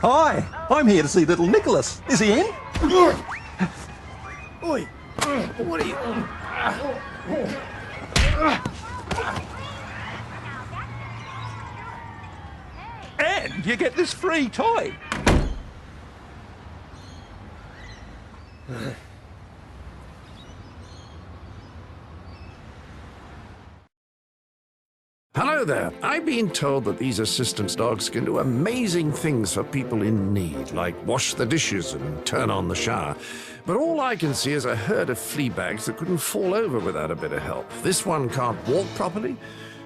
Hi, I'm here to see little Nicholas. Is he in? Oi! What are you... And you get this free toy. Hello there. I've been told that these assistance dogs can do amazing things for people in need, like wash the dishes and turn on the shower. But all I can see is a herd of flea bags that couldn't fall over without a bit of help. This one can't walk properly.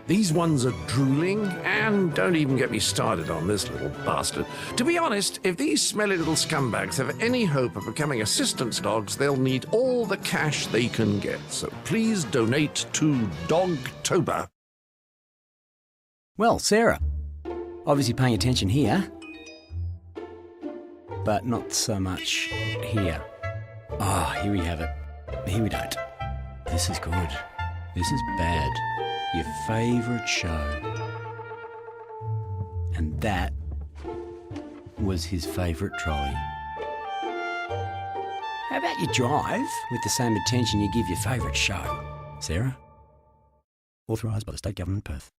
These ones are drooling, and don't even get me started on this little bastard. To be honest, if these smelly little scumbags have any hope of becoming assistance dogs, they'll need all the cash they can get. So please donate to Dogtober. Well, Sarah, obviously paying attention here, but not so much here. Ah, here we have it. Here we don't. This is good. This is bad. Your favourite show. And that was his favourite trolley. How about you drive with the same attention you give your favourite show, Sarah? Authorised by the State Government of Perth.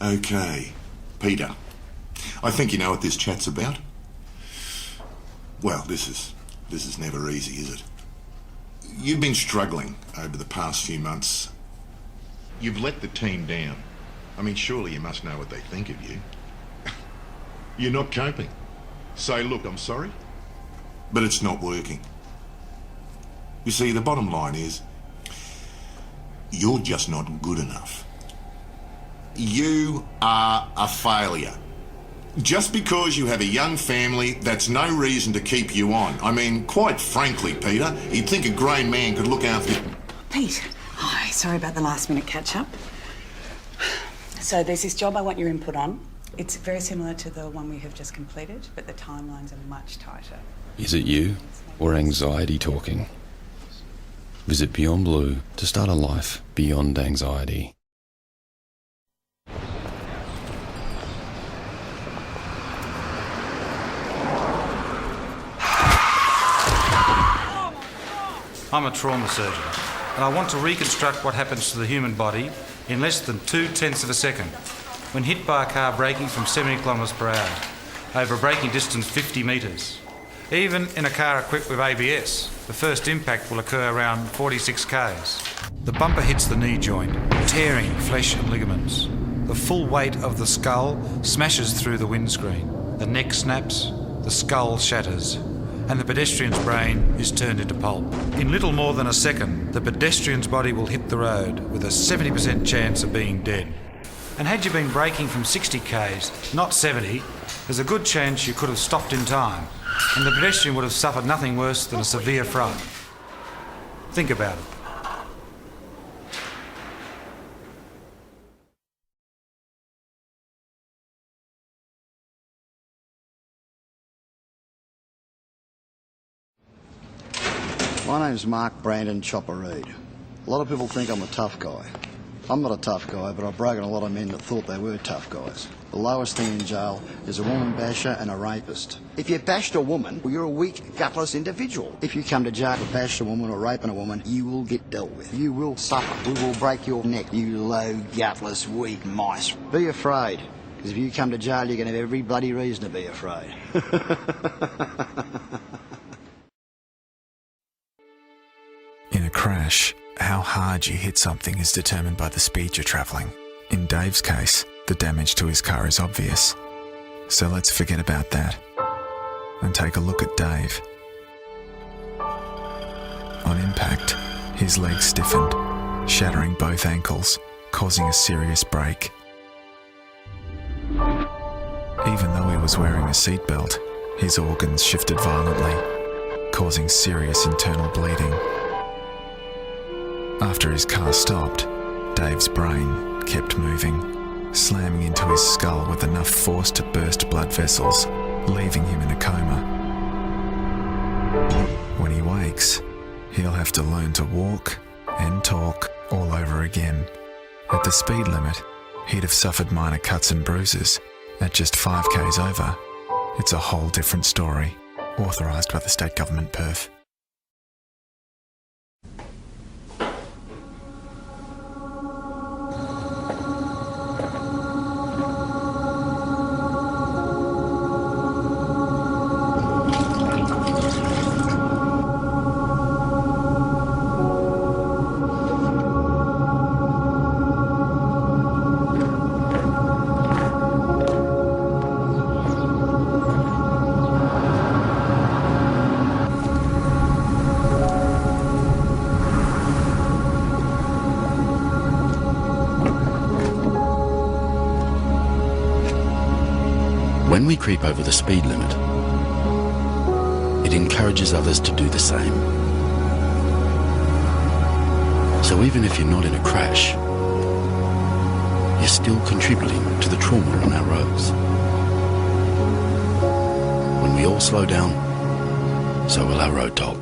Okay, Peter. I think you know what this chat's about. Well, this is never easy, is it? You've been struggling over the past few months. You've let the team down. I mean, surely you must know what they think of you. You're not coping. Say, look, I'm sorry, but it's not working. You see, the bottom line is, you're just not good enough. You are a failure. Just because you have a young family, that's no reason to keep you on. I mean, quite frankly, Peter, you'd think a grown man could look after you. Pete, hi, sorry about the last minute catch up. So there's this job I want your input on. It's very similar to the one we have just completed, but the timelines are much tighter. Is it you or anxiety talking? Visit Beyond Blue to start a life beyond anxiety. I'm a trauma surgeon, and I want to reconstruct what happens to the human body in less than 0.2 of a second when hit by a car braking from 70 kilometres per hour over a braking distance 50 metres. Even in a car equipped with ABS, the first impact will occur around 46 k's. The bumper hits the knee joint, tearing flesh and ligaments. The full weight of the skull smashes through the windscreen. The neck snaps, the skull shatters, and the pedestrian's brain is turned into pulp. In little more than a second, the pedestrian's body will hit the road with a 70% chance of being dead. And had you been braking from 60 k's, not 70, there's a good chance you could have stopped in time, and the pedestrian would have suffered nothing worse than a severe fright. Think about it. My name's Mark Brandon Chopper Reed. A lot of people think I'm a tough guy. I'm not a tough guy, but I've broken a lot of men that thought they were tough guys. The lowest thing in jail is a woman basher and a rapist. If you bashed a woman, well, you're a weak, gutless individual. If you come to jail for bashing a woman or raping a woman, you will get dealt with. You will suffer. We will break your neck, you low, gutless, weak mice. Be afraid, because if you come to jail, you're going to have every bloody reason to be afraid. In a crash, how hard you hit something is determined by the speed you're travelling. In Dave's case, the damage to his car is obvious. So let's forget about that and take a look at Dave. On impact, his leg stiffened, shattering both ankles, causing a serious break. Even though he was wearing a seatbelt, his organs shifted violently, causing serious internal bleeding. After his car stopped, Dave's brain kept moving, slamming into his skull with enough force to burst blood vessels, leaving him in a coma. When he wakes, mistakes, he'll have to learn to walk and talk all over again. At the speed limit, he'd have suffered minor cuts and bruises. At just 5 k's over, it's a whole different story. Authorised by the State Government, Perth. When we creep over the speed limit, it encourages others to do the same. So even if you're not in a crash, you're still contributing to the trauma on our roads. When we all slow down, so will our road toll.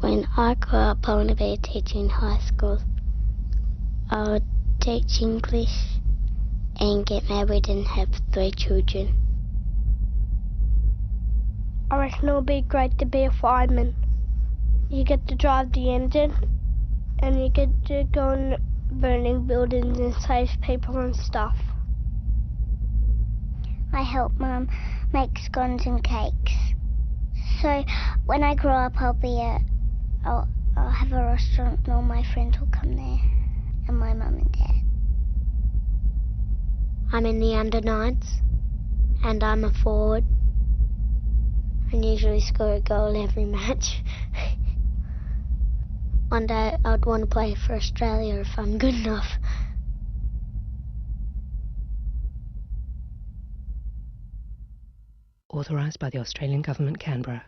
When I grow up, I want to be a teacher in high school. I would teach English and get married and have 3 children. I reckon it would be great to be a fireman. You get to drive the engine and you get to go in burning buildings and save people and stuff. I help Mum make scones and cakes. So when I grow up, I'll have a restaurant and all my friends will come there, and my mum and dad. I'm in the under-9s, and I'm a forward. I usually score a goal every match. One day I'd want to play for Australia if I'm good enough. Authorised by the Australian Government, Canberra.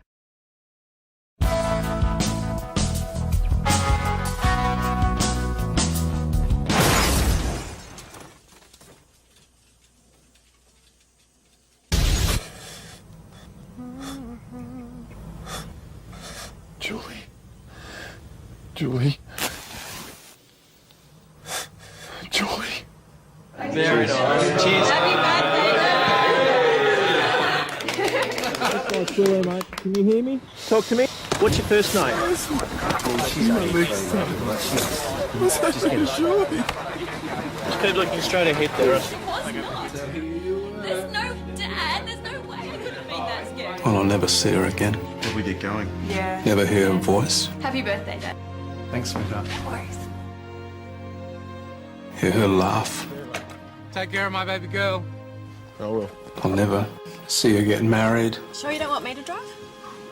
Julie. Very nice. Cheers. Julie, mate, can you hear me? Talk to me. What's your first name? Just keep looking straight ahead there. There's no dad. There's no way I could have been that scared. Well, I'll never see her again. Did we get going? Yeah. Never hear her voice. Happy birthday, Dad. Thanks, sweetheart. No worries. Hear her laugh. Take care of my baby girl. I will. I'll never see her getting married. Sure you don't want me to drive?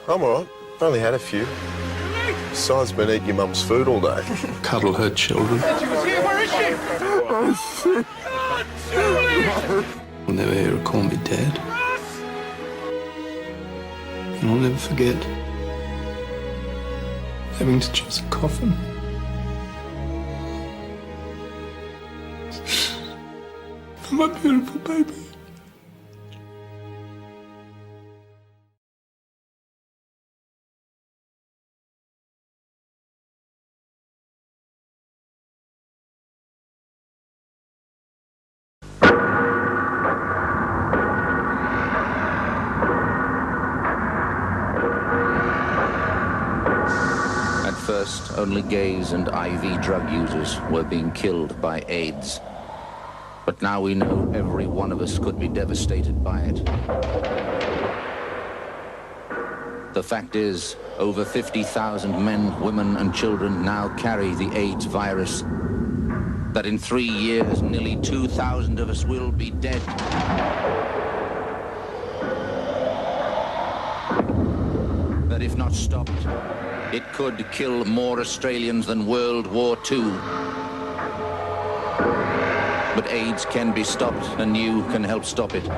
I'm all right. I've only had a few. Besides, been eating your mum's food all day. Cuddle her children. Where is she? I'll never hear her call me Dad. And I'll never forget having to choose a coffin. For my beautiful baby. First, only gays and IV drug users were being killed by AIDS. But now we know every one of us could be devastated by it. The fact is, over 50,000 men, women, and children now carry the AIDS virus. That in 3 years, nearly 2,000 of us will be dead. That if not stopped, it could kill more Australians than World War II. But AIDS can be stopped, and you can help stop it.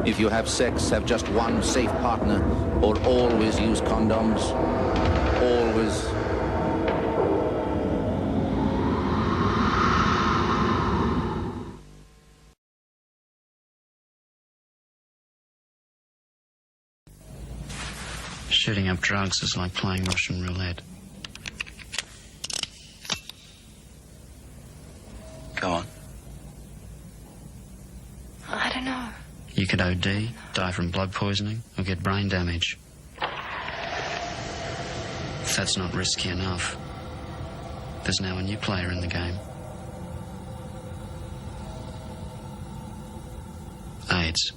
If you have sex, have just one safe partner, or always use condoms. Always. Shooting up drugs is like playing Russian roulette. Go on. I don't know. You could OD, die from blood poisoning, or get brain damage. If that's not risky enough, there's now a new player in the game. AIDS.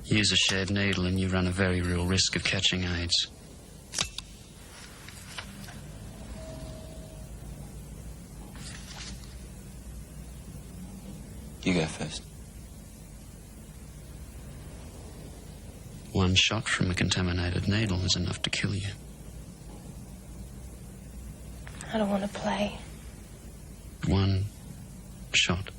Use a shared needle and you run a very real risk of catching AIDS. You go first. One shot from a contaminated needle is enough to kill you. I don't want to play. One shot.